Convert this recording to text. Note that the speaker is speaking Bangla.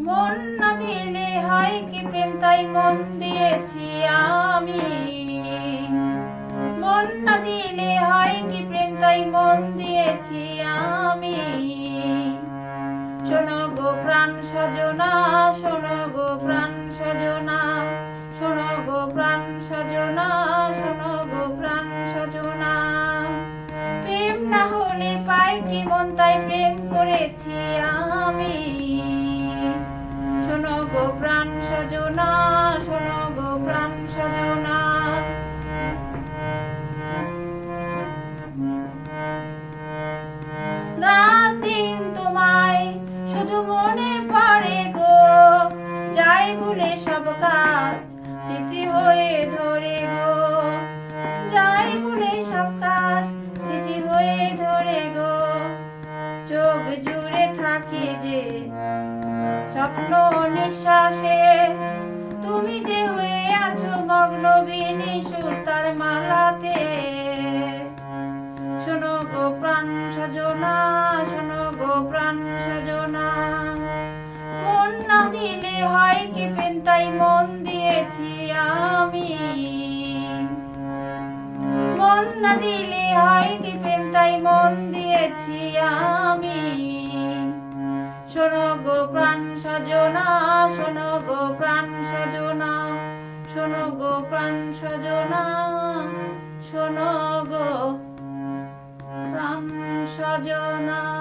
মন না দিলে হয় কি প্রেম, তাই মন দিয়েছি আমি। মন না দিলে হয় কি প্রেম, তাই মন দিয়েছি আমি। শোনো গো প্রাণ সজনা, শোনো গো প্রাণ সজনা, শোনো গো প্রাণ সজনা, শোনো গো প্রাণ সজনা। প্রেম না হলে পাই কি মন, তাই প্রেম করেছি আমি। শোনো গো প্রাণ সজনা, শোনো গো প্রাণ সজনা। রাত দিন তোমায় শুধু মনে পড়ে গো, যাই বলে সব কাজ স্মৃতি হয়ে ধরে গো। যাই বলে সব কাজ স্মৃতি হয়ে ধরে গো। চোখ জুড়ে থাকে যে স্বপ্ন নিঃশ্বাসে, তুমি যে হয়ে আছো মগ্ন বিনি সুতার মালাতে। শোনো গো প্রাণ সজনা, শোনো গো প্রাণ সজনা। মন না দিলে হয় কি প্রেম, তাই মন দিয়েছি আমি। মন না দিলে হয় কি প্রেম, তাই মন দিয়েছি আমি। শোনো গো প্রাণ সজনা, শোনো গো প্রাণ সজনা, শোনো গো প্রাণ সজনা, শোনো গো প্রাণ সজনা।